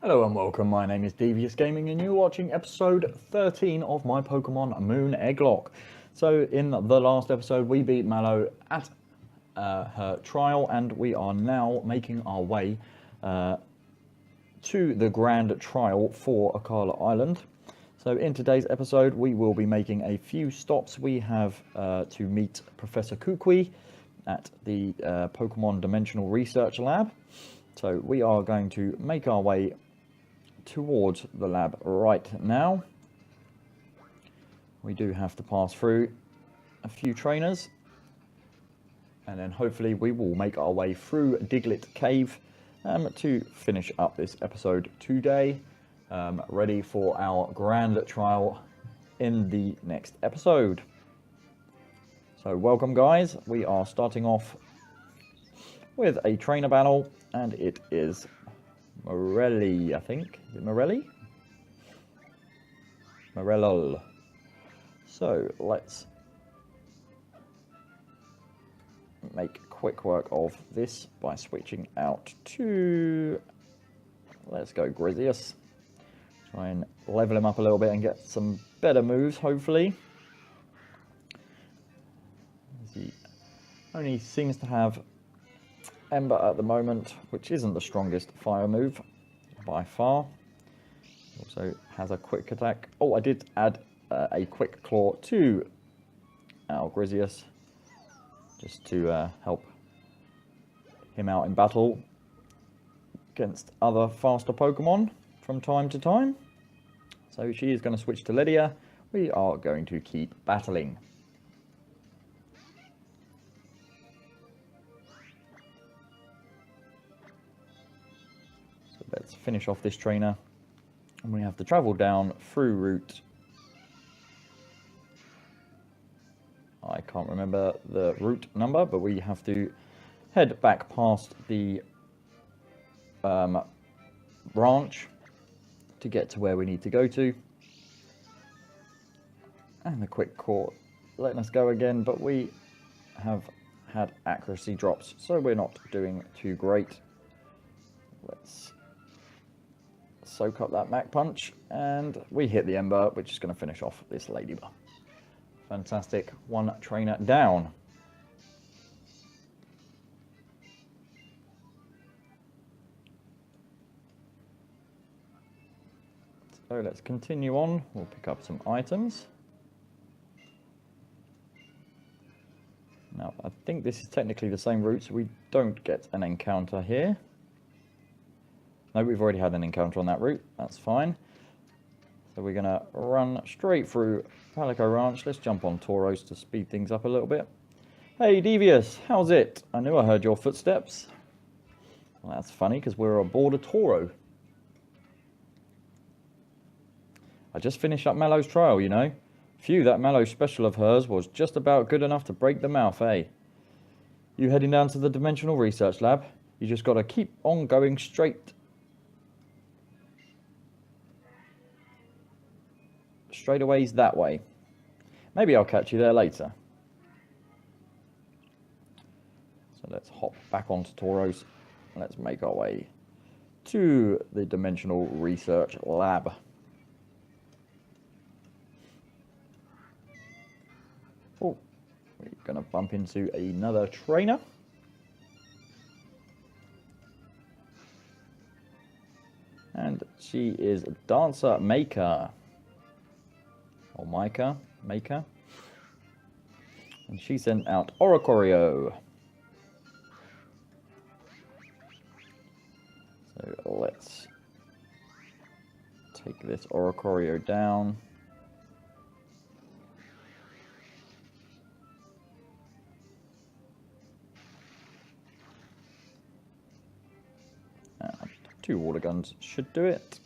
Hello and welcome, my name is Devious Gaming and you're watching episode 13 of my Pokemon Moon Egglocke. So in the last episode we beat Mallow at her trial and we are now making our way to the grand trial for Akala Island. So in today's episode we will be making a few stops. We have to meet Professor Kukui at the Pokemon Dimensional Research Lab. So we are going to make our way towards the lab right now. We do have to pass through a few trainers and then hopefully we will make our way through Diglett Cave to finish up this episode today, ready for our grand trial in the next episode. So welcome guys, we are starting off with a trainer battle and it is Morelli, I think. Is it Morelli? Morello. So let's make quick work of this by switching out to, let's go Grizius. Try and level him up a little bit and get some better moves, hopefully. He only seems to have Ember at the moment, which isn't the strongest fire move by far. Also has a quick attack. Oh, I did add a quick claw to our Grizius just to help him out in battle against other faster Pokemon from time to time. So she is going to switch to Lydia. We are going to keep battling. Let's finish off this trainer, and we have to travel down through route. I can't remember the route number, but we have to head back past the branch to get to where we need to go to. And the quick court letting us go again, but we have had accuracy drops, so we're not doing too great. Let's soak up that Mach Punch, and we hit the Ember, which is going to finish off this Ladybug. Fantastic. One trainer down. So let's continue on. We'll pick up some items. Now, I think this is technically the same route, so we don't get an encounter here. No, we've already had an encounter on that route. That's fine. So we're going to run straight through Palico Ranch. Let's jump on Tauros to speed things up a little bit. Hey, Devious, how's it? I knew I heard your footsteps. Well, that's funny because we're aboard a Toro. I just finished up Mallow's trial, you know. Phew, that Mallow special of hers was just about good enough to break the mouth, eh? You heading down to the Dimensional Research Lab? You just got to keep on going straight. Straightaways that way. Maybe I'll catch you there later. So let's hop back onto Tauros. Let's make our way to the Dimensional Research Lab. Oh, we're going to bump into another trainer. And she is Dancer Maker. Or Maker. And she sent out Oricorio. So let's take this Oricorio down. And 2 water guns should do it.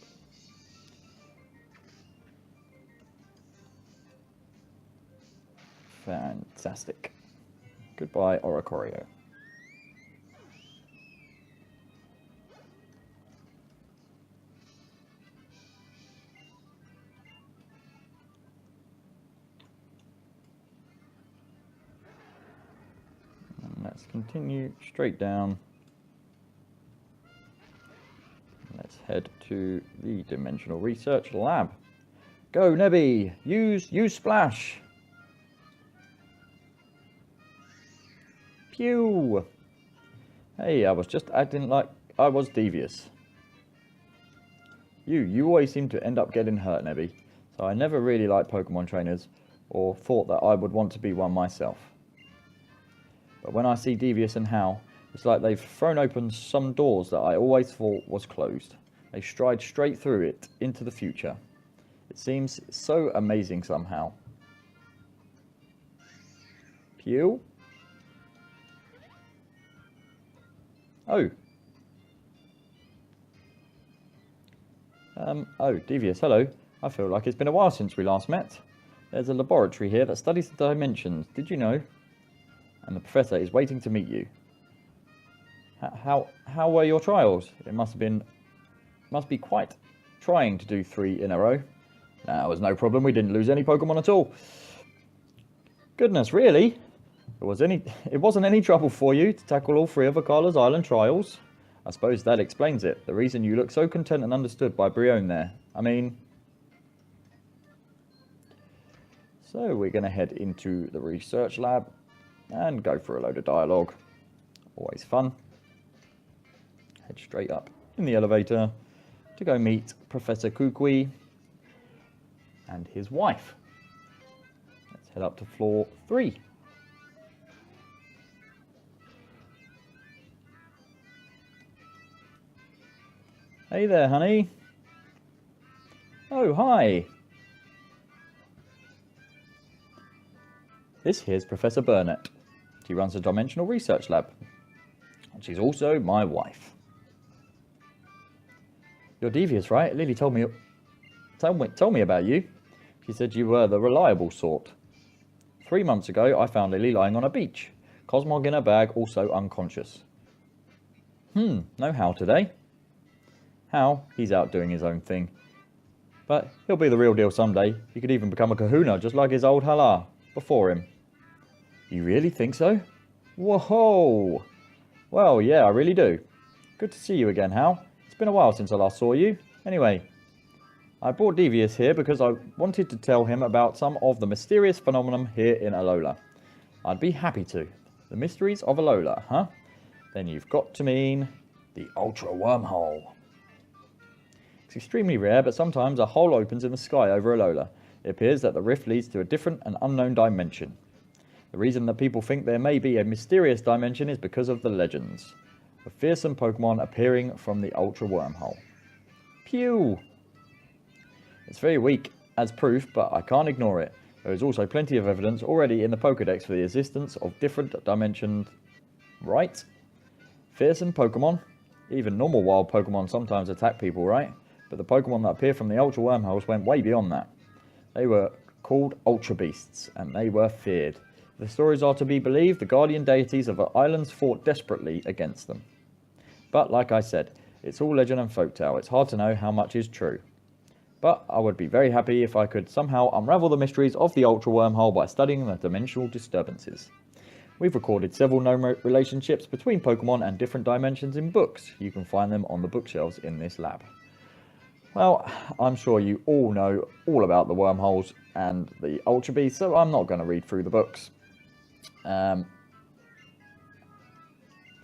Fantastic. Goodbye, Oricorio. And let's continue straight down. Let's head to the Dimensional Research Lab. Go, Nebby! Use Splash! Pew! Hey, I was just acting like I was devious. You always seem to end up getting hurt, Nebby. So I never really liked Pokemon trainers, or thought that I would want to be one myself. But when I see Devious and Hal, it's like they've thrown open some doors that I always thought was closed. They stride straight through it into the future. It seems so amazing somehow. Pew? Oh. Oh, Devious, hello. I feel like it's been a while since we last met. There's a laboratory here that studies the dimensions. Did you know? And the professor is waiting to meet you. How were your trials? It must be quite trying to do 3 in a row. Nah, it was no problem. We didn't lose any Pokemon at all. Goodness, really? It wasn't any trouble for you to tackle all 3 of Akala's island trials? I suppose that explains it. The reason you look so content and understood by Brione there. I mean... So we're going to head into the research lab and go for a load of dialogue. Always fun. Head straight up in the elevator to go meet Professor Kukui and his wife. Let's head up to floor 3. Hey there, honey. Oh, hi. This here's Professor Burnett. She runs a dimensional research lab. And she's also my wife. You're Devious, right? Lily told me about you. She said you were the reliable sort. 3 months ago, I found Lily lying on a beach. Cosmog in her bag, also unconscious. No Hal today. Hal, he's out doing his own thing. But he'll be the real deal someday. He could even become a kahuna, just like his old Hala before him. You really think so? Whoa! Well, yeah, I really do. Good to see you again, Hal. It's been a while since I last saw you. Anyway, I brought Devious here because I wanted to tell him about some of the mysterious phenomenon here in Alola. I'd be happy to. The mysteries of Alola, huh? Then you've got to mean the Ultra Wormhole. It's extremely rare, but sometimes a hole opens in the sky over Alola. It appears that the rift leads to a different and unknown dimension. The reason that people think there may be a mysterious dimension is because of the legends of fearsome Pokemon appearing from the Ultra Wormhole. Pew! It's very weak as proof, but I can't ignore it. There is also plenty of evidence already in the Pokedex for the existence of different dimensions. Right? Fearsome Pokemon? Even normal wild Pokemon sometimes attack people, right? But the Pokemon that appear from the Ultra Wormholes went way beyond that. They were called Ultra Beasts, and they were feared. If the stories are to be believed, the guardian deities of the islands fought desperately against them. But like I said, it's all legend and folktale. It's hard to know how much is true. But I would be very happy if I could somehow unravel the mysteries of the Ultra Wormhole by studying the dimensional disturbances. We've recorded several known relationships between Pokemon and different dimensions in books. You can find them on the bookshelves in this lab. Well, I'm sure you all know all about the wormholes and the Ultra Beasts, so I'm not going to read through the books. So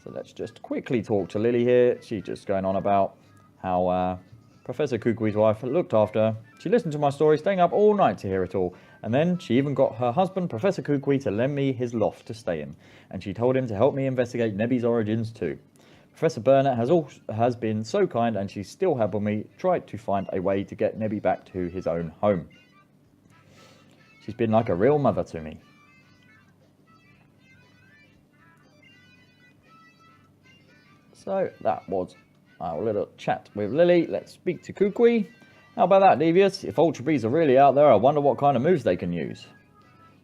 let's just quickly talk to Lily here. She's just going on about how Professor Kukui's wife looked after her. She listened to my story, staying up all night to hear it all. And then she even got her husband, Professor Kukui, to lend me his loft to stay in. And she told him to help me investigate Nebby's origins too. Professor Burnett has been so kind, and she's still helping me try to find a way to get Nebby back to his own home. She's been like a real mother to me. So that was our little chat with Lily. Let's speak to Kukui. How about that, Devious? If Ultra Bees are really out there, I wonder what kind of moves they can use.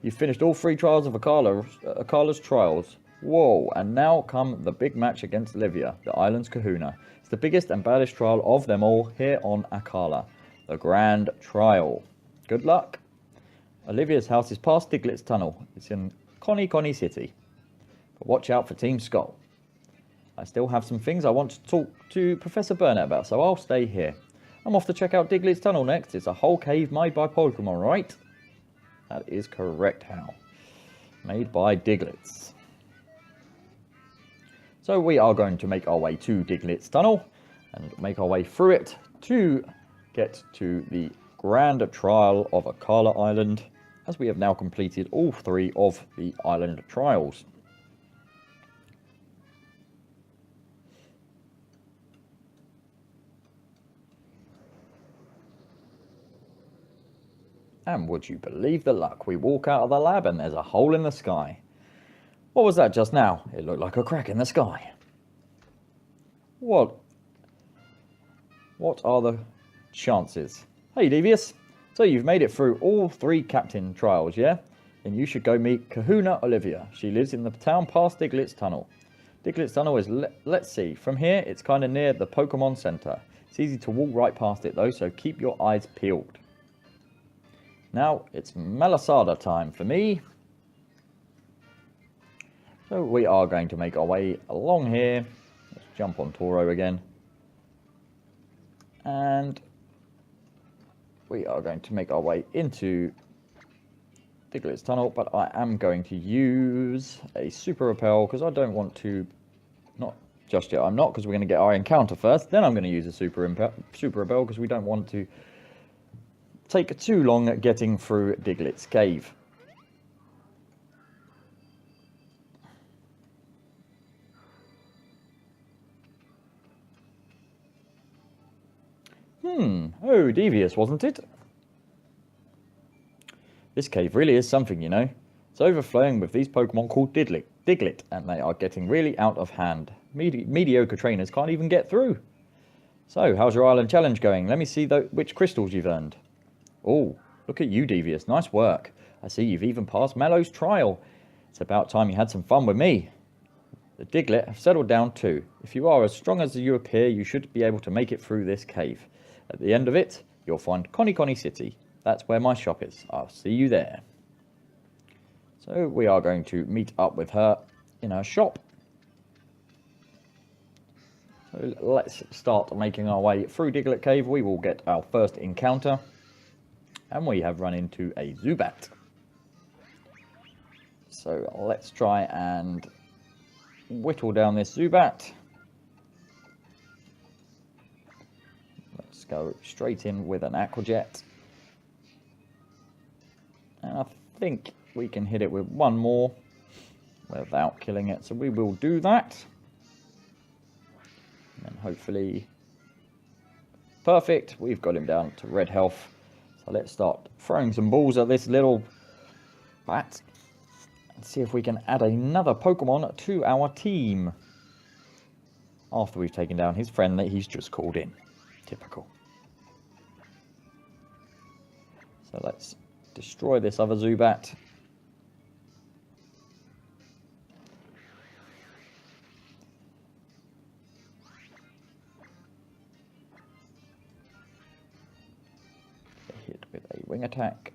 You've finished all 3 trials of Akala's trials. Whoa, and now come the big match against Livia, the island's kahuna. It's the biggest and baddest trial of them all here on Akala. The Grand Trial. Good luck. Olivia's house is past Diglett's tunnel. It's in Koni City. But watch out for Team Skull. I still have some things I want to talk to Professor Burnett about, so I'll stay here. I'm off to check out Diglett's tunnel next. It's a whole cave made by Pokemon, right? That is correct, Hal. Made by Digletts. So we are going to make our way to Diglett's tunnel and make our way through it to get to the Grand Trial of Akala Island, as we have now completed all 3 of the island trials. And would you believe the luck? We walk out of the lab and there's a hole in the sky. What was that just now? It looked like a crack in the sky. What are the chances? Hey, Devious. So you've made it through all 3 captain trials, yeah? Then you should go meet Kahuna Olivia. She lives in the town past Diglett's Tunnel. Diglett's Tunnel is, let's see, from here it's kind of near the Pokemon Center. It's easy to walk right past it though, so keep your eyes peeled. Now it's Malasada time for me. So we are going to make our way along here. Let's jump on Toro again. And we are going to make our way into Diglett's Tunnel, but I am going to use a Super Repel because I don't want to, not just yet, I'm not, because we're going to get our encounter first. Then I'm going to use a Super Repel because we don't want to take too long at getting through Diglett's cave. Oh, devious, wasn't it? This cave really is something, you know. It's overflowing with these Pokemon called Diglett, and they are getting really out of hand. Mediocre trainers can't even get through. So, how's your island challenge going? Let me see which crystals you've earned. Oh, look at you, Devious. Nice work. I see you've even passed Mallow's trial. It's about time you had some fun with me. The Diglett have settled down too. If you are as strong as you appear, you should be able to make it through this cave. At the end of it, you'll find Koni City. That's where my shop is. I'll see you there. So we are going to meet up with her in her shop. So let's start making our way through Diglett Cave. We will get our first encounter. And we have run into a Zubat. So let's try and whittle down this Zubat. Let's go straight in with an Aqua Jet. And I think we can hit it with one more without killing it. So we will do that. And hopefully, perfect. We've got him down to red health. So let's start throwing some balls at this little bat. And see if we can add another Pokemon to our team. After we've taken down his friend that he's just called in. Typical. So let's destroy this other Zubat. Hit with a wing attack.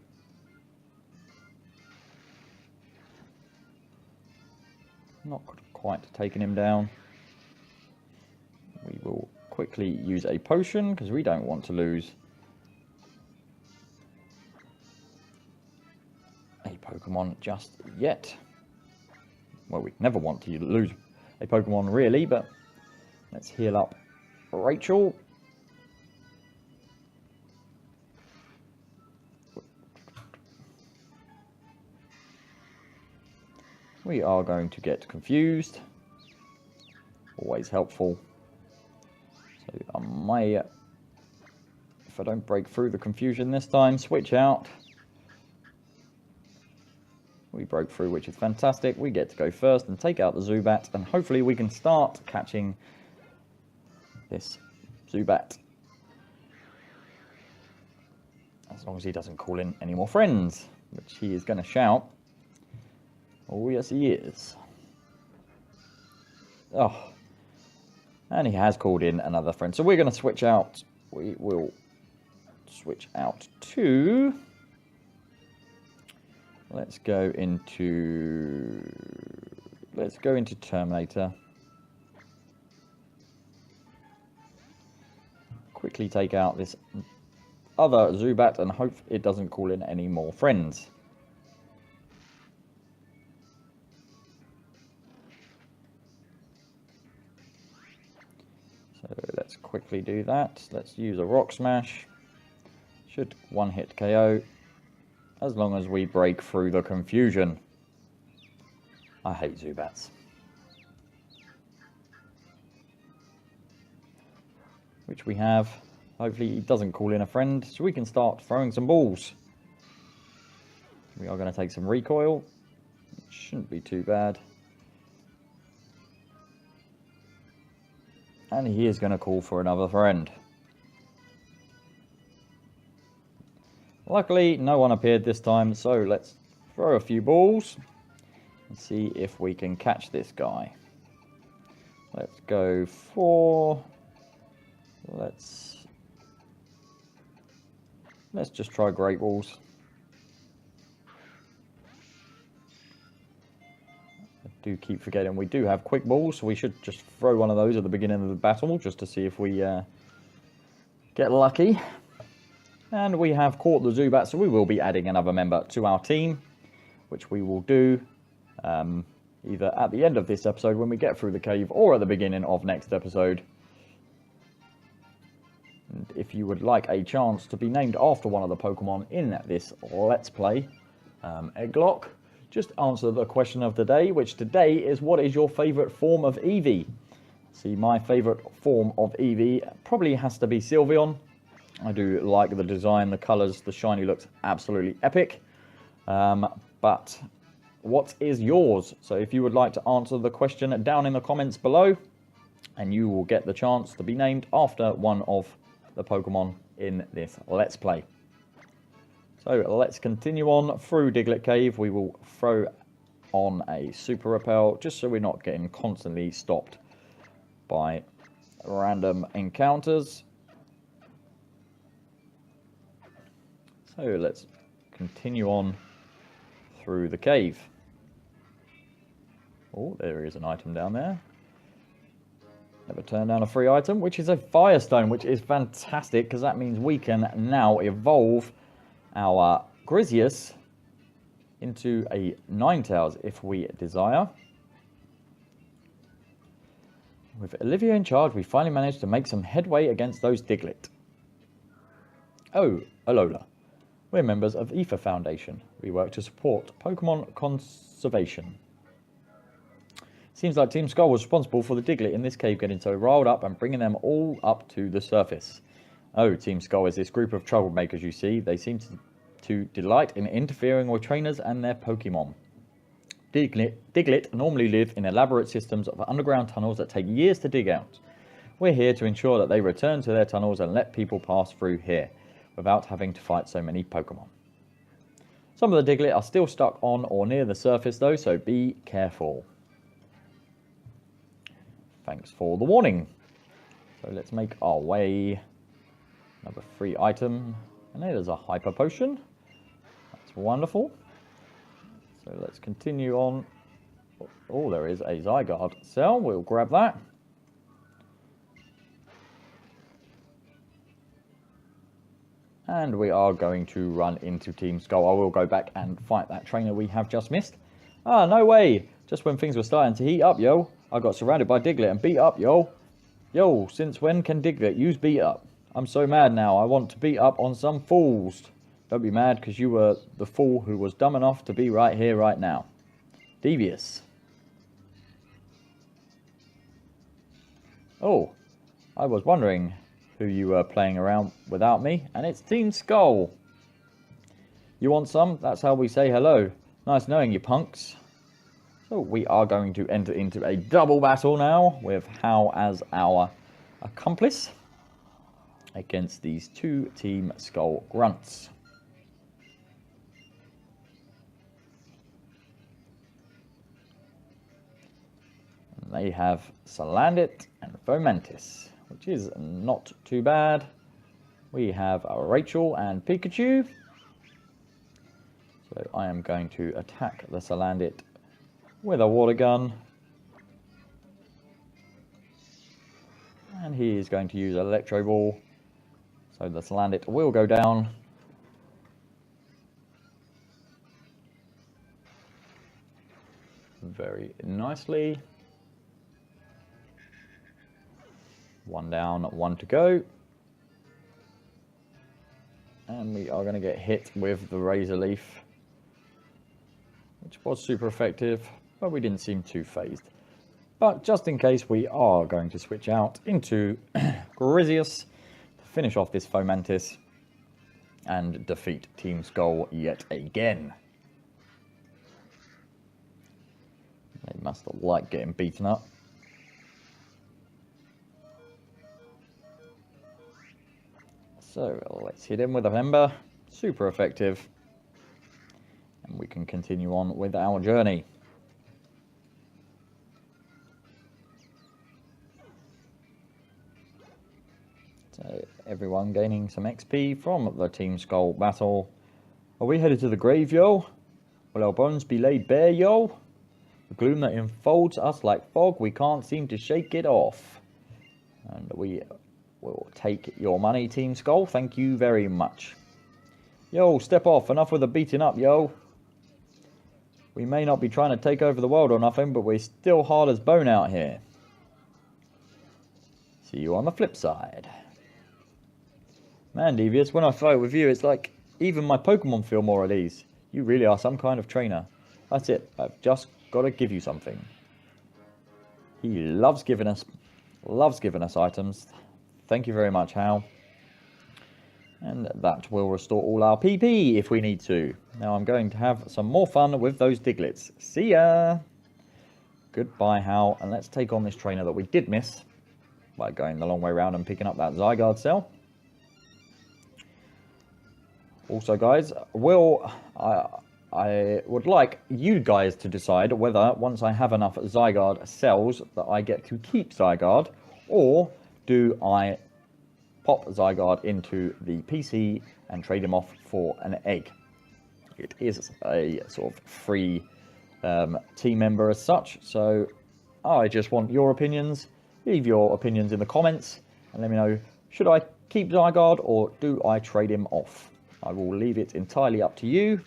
Not quite taking him down. We will quickly use a potion because we don't want to lose a Pokemon just yet. Well, we never want to lose a Pokemon really, but let's heal up Rachel. We are going to get confused. Always helpful. So I may, if I don't break through the confusion this time, switch out. We broke through, which is fantastic. We get to go first and take out the Zubat, and hopefully we can start catching this Zubat. As long as he doesn't call in any more friends, which he is going to shout. Oh, yes, he is. Oh. And he has called in another friend. So we're going to switch out. We will switch out to... Let's go into Terminator. quickly take out this other Zubat and hope it doesn't call in any more friends. So let's quickly do that. Let's use a Rock Smash. Should one-hit KO, as long as we break through the confusion. I hate Zubats. Which we have. Hopefully he doesn't call in a friend, so we can start throwing some balls. We are going to take some recoil. It shouldn't be too bad. And he is going to call for another friend. Luckily, no one appeared this time, so let's throw a few balls and see if we can catch this guy. Let's go for... Let's just try Great Balls. I do keep forgetting we do have Quick Balls, so we should just throw one of those at the beginning of the battle just to see if we get lucky. And we have caught the Zubat, so we will be adding another member to our team, which we will do either at the end of this episode when we get through the cave or at the beginning of next episode. And if you would like a chance to be named after one of the Pokemon in this Let's Play, Egglocke, just answer the question of the day, which today is, what is your favourite form of Eevee? See, my favourite form of Eevee probably has to be Sylveon. I do like the design, the colours, the shiny looks absolutely epic. But what is yours? So if you would like to answer the question down in the comments below, and you will get the chance to be named after one of the Pokemon in this Let's Play. So let's continue on through Diglett Cave. We will throw on a Super Repel just so we're not getting constantly stopped by random encounters. So let's continue on through the cave. Oh, there is an item down there. Never turn down a free item, which is a Firestone, which is fantastic because that means we can now evolve our Grizius into a Ninetales if we desire. With Olivia in charge, we finally managed to make some headway against those Diglett. Oh, Alola. We're members of Ether Foundation. We work to support Pokemon conservation. Seems like Team Skull was responsible for the Diglett in this cave getting so riled up and bringing them all up to the surface. Oh, Team Skull is this group of troublemakers you see. They seem to delight in interfering with trainers and their Pokemon. Diglett normally live in elaborate systems of underground tunnels that take years to dig out. We're here to ensure that they return to their tunnels and let people pass through here, without having to fight so many Pokemon. Some of the Diglett are still stuck on or near the surface though, so be careful. Thanks for the warning. So let's make our way. Another free item. And there's a Hyper Potion. That's wonderful. So let's continue on. Oh, there is a Zygarde cell. We'll grab that. And we are going to run into Team Skull. I will go back and fight that trainer we have just missed. Ah, no way. Just when things were starting to heat up, yo. I got surrounded by Diglett and beat up, yo. Yo, since when can Diglett use beat up? I'm so mad now. I want to beat up on some fools. Don't be mad because you were the fool who was dumb enough to be right here, right now. Devious. Oh, I was wondering who you were playing around without me, and it's Team Skull. You want some? That's how we say hello. Nice knowing you, punks. So we are going to enter into a double battle now with Hal as our accomplice against these two Team Skull grunts. And they have Salandit and Fomantis, which is not too bad. We have Rachel and Pikachu. So I am going to attack the Salandit with a water gun. And he is going to use Electro Ball So this Landit will go down. Very nicely. 1 down, 1 to go. And we are going to get hit with the Razor Leaf, which was super effective, but we didn't seem too phased. But just in case, we are going to switch out into Grizius to finish off this Fomantis and defeat Team Skull yet again. They must like getting beaten up. So let's hit him with a Ember. Super effective. And we can continue on with our journey. So everyone gaining some XP from the Team Skull battle. Are we headed to the grave, yo? Will our bones be laid bare, yo? The gloom that enfolds us like fog, we can't seem to shake it off. And we will take your money, Team Skull. Thank you very much. Yo, step off. Enough with the beating up, yo. We may not be trying to take over the world or nothing, but we're still hard as bone out here. See you on the flip side. Man, Devious, when I fight with you, it's like even my Pokemon feel more at ease. You really are some kind of trainer. That's it. I've just got to give you something. He loves giving us items. Thank you very much, Hal. And that will restore all our PP if we need to. Now I'm going to have some more fun with those Diglets. See ya! Goodbye, Hal. And let's take on this trainer that we did miss by going the long way around and picking up that Zygarde cell. Also, guys, I would like you guys to decide whether, once I have enough Zygarde cells, that I get to keep Zygarde, or do I pop Zygarde into the PC and trade him off for an egg. It is a sort of free team member as such, so I just want your opinions. Leave your opinions in the comments and let me know, should I keep Zygarde or do I trade him off? I will leave it entirely up to you.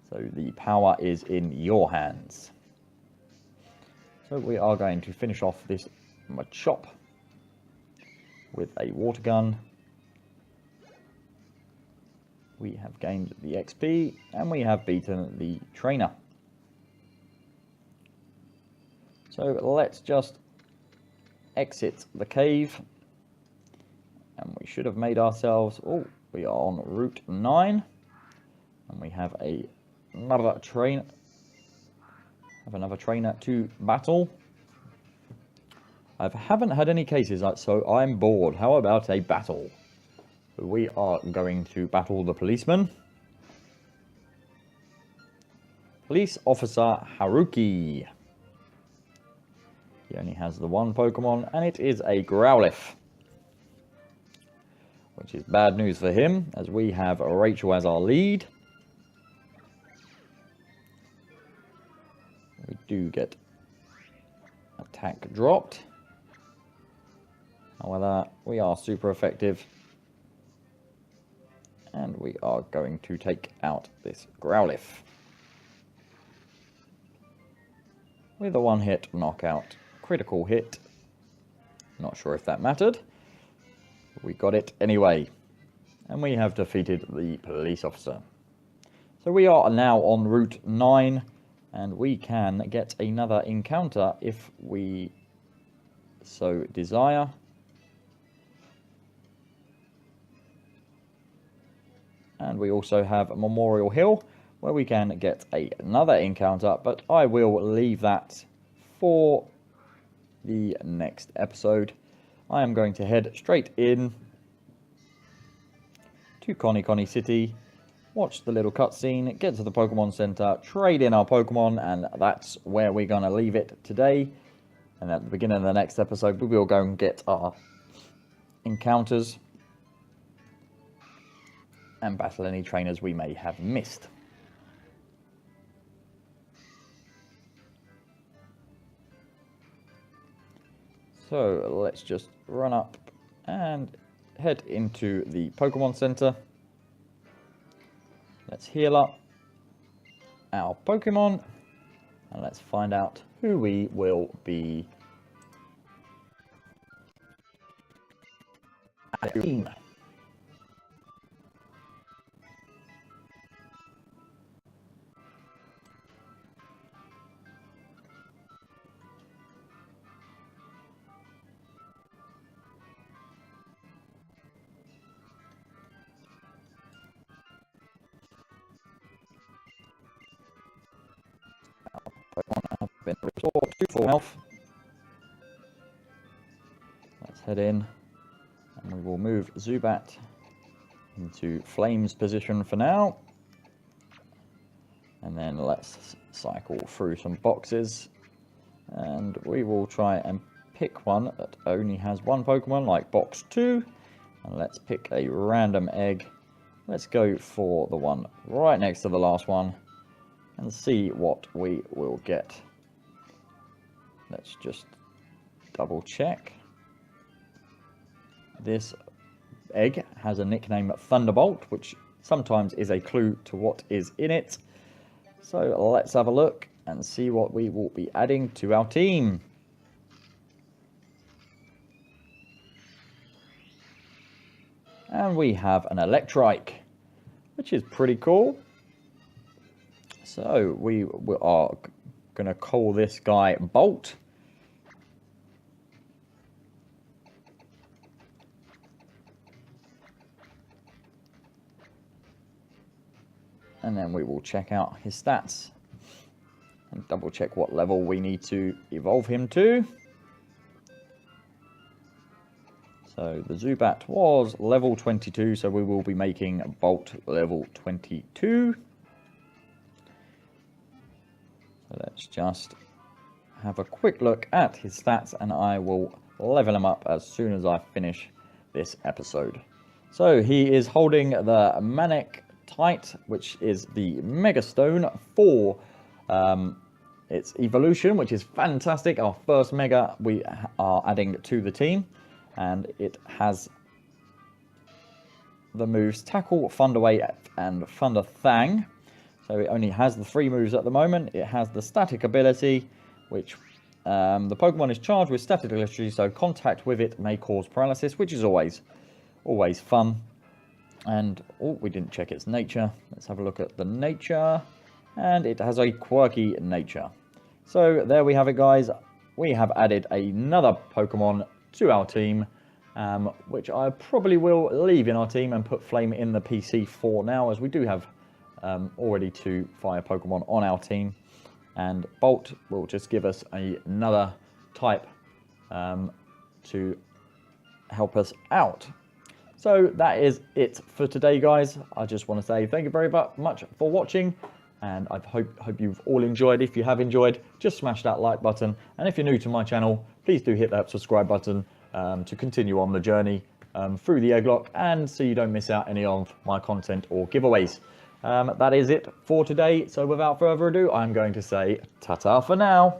So the power is in your hands. So we are going to finish off this Machop with a water gun. We have gained the XP and we have beaten the trainer. So let's just exit the cave. And we should have made ourselves... Oh, we are on Route 9. And we have another trainer to battle. I haven't had any cases, so I'm bored. How about a battle? We are going to battle the policeman. Police Officer Haruki. He only has the one Pokemon, and it is a Growlithe. Which is bad news for him, as we have Rachel as our lead. We do get attack dropped. However, we are super effective. And we are going to take out this Growlithe. With a one-hit knockout. Critical hit. Not sure if that mattered. We got it anyway. And we have defeated the police officer. So we are now on Route 9. And we can get another encounter if we so desire. And we also have Memorial Hill, where we can get another encounter, but I will leave that for the next episode. I am going to head straight in to Koni City, watch the little cutscene, get to the Pokemon Center, trade in our Pokemon, and that's where we're going to leave it today. And at the beginning of the next episode, we will go and get our encounters and battle any trainers we may have missed. So let's just run up and head into the Pokemon Center. Let's heal up our Pokemon, and let's find out who we will be adding. Pokemon have been restored to full health. Let's head in, and we will move Zubat into Flame's position for now. And then let's cycle through some boxes, and we will try and pick one that only has one Pokemon, like box 2. And let's pick a random egg. Let's go for the one right next to the last one and see what we will get. Let's just double check. This egg has a nickname Thunderbolt, which sometimes is a clue to what is in it. So let's have a look and see what we will be adding to our team. And we have an Electrike, which is pretty cool. So we are going to call this guy Bolt. And then we will check out his stats and double check what level we need to evolve him to. So the Zubat was level 22, so we will be making Bolt level 22. So let's just have a quick look at his stats, and I will level him up as soon as I finish this episode. So he is holding the Manic Tite, which is the Mega Stone for its evolution, which is fantastic. Our first Mega we are adding to the team, and it has the moves Tackle, Thunder Wave, and Thunder Thang. So it only has the 3 moves at the moment. It has the static ability, which the Pokemon is charged with static electricity, so contact with it may cause paralysis, which is always fun. And oh, we didn't check its nature. Let's have a look at the nature, and it has a quirky nature. So there we have it, guys. We have added another Pokemon to our team, which I probably will leave in our team and put Flame in the PC for now, as we do have already 2 fire Pokemon on our team, and Bolt will just give us another type to help us out. So that is it for today, guys. I just want to say thank you very much for watching, and I hope you've all enjoyed. If you have enjoyed, just smash that like button, and if you're new to my channel, please do hit that subscribe button to continue on the journey through the Egglocke, and so you don't miss out any of my content or giveaways. That is it for today. So without further ado, I'm going to say ta-ta for now.